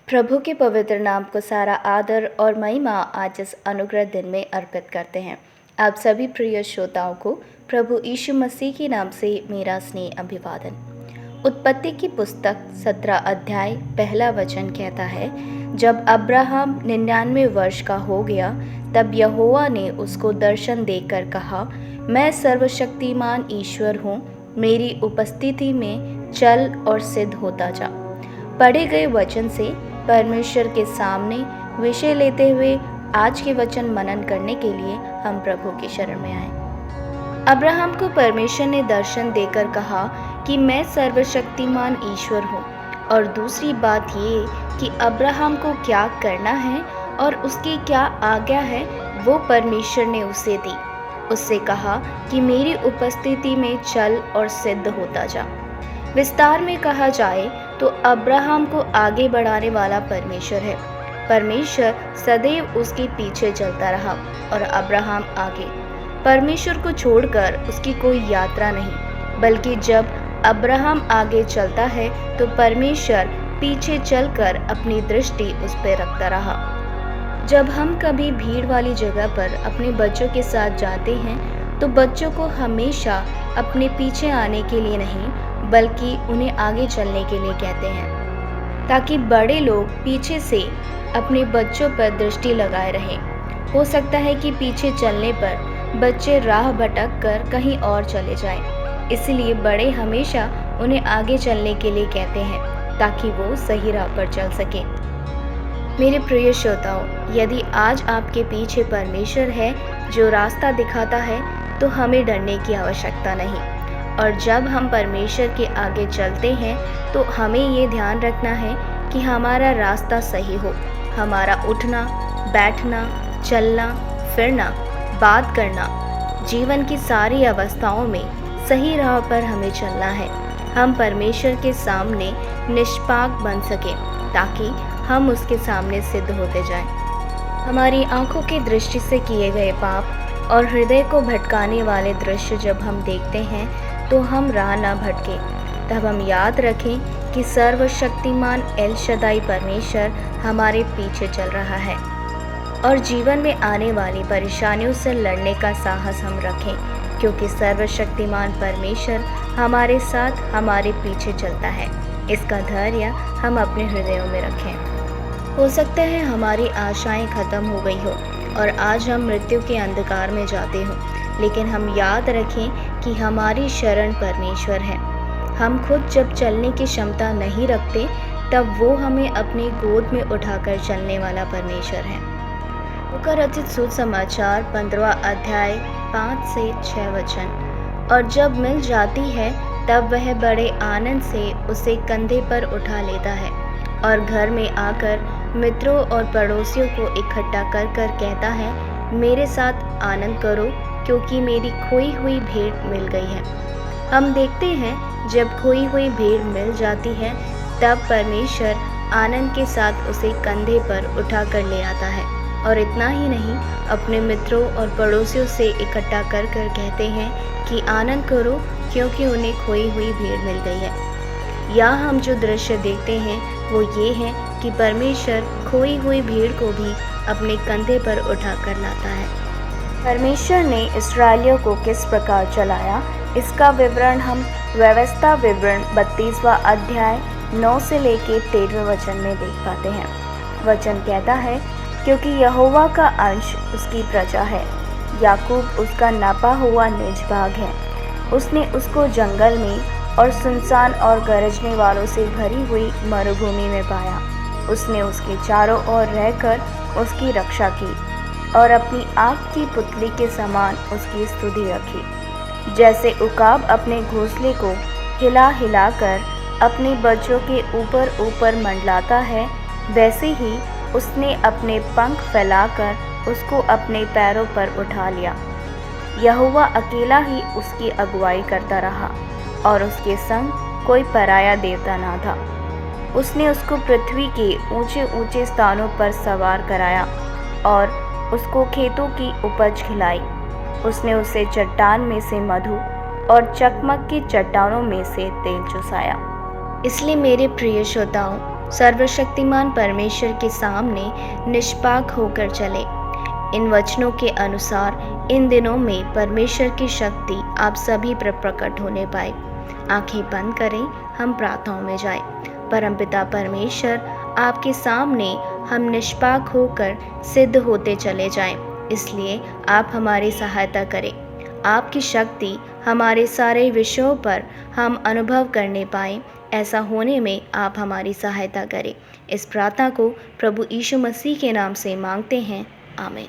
प्रभु के पवित्र नाम को सारा आदर और महिमा आज इस अनुग्रह दिन में अर्पित करते हैं। आप सभी प्रिय श्रोताओं को प्रभु यीशु मसीह के नाम से मेरा स्नेह अभिवादन। उत्पत्ति की पुस्तक 17 अध्याय पहला वचन कहता है, जब अब्राहम 99 वर्ष का हो गया तब यहोवा ने उसको दर्शन देकर कहा, मैं सर्वशक्तिमान ईश्वर हूँ, मेरी उपस्थिति में चल और सिद्ध होता जा। पढ़े गए वचन से परमेश्वर के सामने विषय लेते हुए आज के वचन मनन करने के लिए हम प्रभु की शरण में आए। अब्राहम को परमेश्वर ने दर्शन देकर कहा कि मैं सर्वशक्तिमान ईश्वर हूँ, और दूसरी बात ये कि अब्राहम को क्या करना है और उसकी क्या आज्ञा है वो परमेश्वर ने उसे दी। उससे कहा कि मेरी उपस्थिति में चल और सिद्ध होता जा। विस्तार में कहा जाए तो अब्राहम को आगे बढ़ाने वाला परमेश्वर है। परमेश्वर सदैव उसके पीछे चलता रहा और अब्राहम आगे। परमेश्वर को छोड़कर उसकी कोई यात्रा नहीं, बल्कि जब अब्राहम आगे चलता है तो परमेश्वर पीछे चलकर अपनी दृष्टि उस पर रखता रहा। जब हम कभी भीड़ वाली जगह पर अपने बच्चों के साथ जाते हैं तो बच्चों को हमेशा अपने पीछे आने के लिए नहीं, बल्कि उन्हें आगे चलने के लिए कहते हैं, ताकि बड़े लोग पीछे से अपने बच्चों पर दृष्टि लगाए रहें। हो सकता है कि पीछे चलने पर बच्चे राह भटक कर कहीं और चले जाएं, इसलिए बड़े हमेशा उन्हें आगे चलने के लिए कहते हैं ताकि वो सही राह पर चल सके। मेरे प्रिय श्रोताओं, यदि आज आपके पीछे परमेश्वर है जो रास्ता दिखाता है तो हमें डरने की आवश्यकता नहीं। और जब हम परमेश्वर के आगे चलते हैं तो हमें ये ध्यान रखना है कि हमारा रास्ता सही हो। हमारा उठना, बैठना, चलना, फिरना, बात करना, जीवन की सारी अवस्थाओं में सही राह पर हमें चलना है। हम परमेश्वर के सामने निष्पाक बन सकें ताकि हम उसके सामने सिद्ध होते जाएं। हमारी आंखों की दृष्टि से किए गए पाप और हृदय को भटकाने वाले दृश्य जब हम देखते हैं तो हम राह न भटके। तब हम याद रखें कि सर्वशक्तिमान एल शदाई परमेश्वर हमारे पीछे चल रहा है, और जीवन में आने वाली परेशानियों से लड़ने का साहस हम रखें, क्योंकि सर्वशक्तिमान परमेश्वर हमारे साथ हमारे पीछे चलता है। इसका धैर्य हम अपने हृदयों में रखें। हो सकता है हमारी आशाएं खत्म हो गई हो और आज हम मृत्यु के अंधकार में जाते हों, लेकिन हम याद रखें कि हमारी शरण परमेश्वर है। हम खुद जब चलने की क्षमता नहीं रखते तब वो हमें अपनी गोद में उठाकर चलने वाला परमेश्वर है। लूका रचित सुसमाचार 15वां अध्याय 5 से 6 वचन। और जब मिल जाती है तब वह बड़े आनंद से उसे कंधे पर उठा लेता है और घर में आकर मित्रों और पड़ोसियों को इकट्ठा कर कर कहता है, मेरे साथ आनंद करो क्योंकि मेरी खोई हुई भेड़ मिल गई है। हम देखते हैं जब खोई हुई भेड़ मिल जाती है तब परमेश्वर आनंद के साथ उसे कंधे पर उठा कर ले आता है, और इतना ही नहीं, अपने मित्रों और पड़ोसियों से इकट्ठा कर कर कहते हैं कि आनंद करो क्योंकि उन्हें खोई हुई भेड़ मिल गई है। यहाँ हम जो दृश्य देखते हैं वो ये है कि परमेश्वर खोई हुई भीड़ को भी अपने कंधे पर उठा कर लाता है। परमेश्वर ने इस्राएलियों को किस प्रकार चलाया, इसका विवरण हम व्यवस्था विवरण 32वां अध्याय 9 से लेकर 13वें वचन में देख पाते हैं। वचन कहता है, क्योंकि यहोवा का अंश उसकी प्रजा है, याकूब उसका नापा हुआ निज भाग है। उसने उसको जंगल में और सुनसान और गरजने वालों से भरी हुई मरुभूमि में पाया। उसने उसके चारों ओर रहकर उसकी रक्षा की और अपनी आग की पुतली के समान उसकी स्तुति रखी। जैसे उकाब अपने घोंसले को हिला हिला कर अपने बच्चों के ऊपर ऊपर मंडलाता है, वैसे ही उसने अपने पंख फैलाकर उसको अपने पैरों पर उठा लिया। यहोवा अकेला ही उसकी अगुवाई करता रहा और उसके संग कोई पराया देवता ना था। उसने उसको पृथ्वी के ऊंचे ऊंचे स्थानों पर सवार कराया और उसको खेतों की उपज खिलाई। उसने उसे चट्टान में से मधु और चकमक की चट्टानों में से तेल चुसाया। इसलिए मेरे प्रिय श्रोताओं, सर्वशक्तिमान परमेश्वर के सामने निष्पाक होकर चले। इन वचनों के अनुसार इन दिनों में परमेश्वर की शक्ति आप सभी पर प्रकट होने पाए। आंखें बंद करें, हम प्रार्थनाओं में जाएं। परमपिता परमेश्वर, आपके सामने हम निष्पाक होकर सिद्ध होते चले जाएं, इसलिए आप हमारी सहायता करें। आपकी शक्ति हमारे सारे विषयों पर हम अनुभव करने पाएं, ऐसा होने में आप हमारी सहायता करें। इस प्रार्थना को प्रभु यीशु मसीह के नाम से मांगते हैं, आमीन।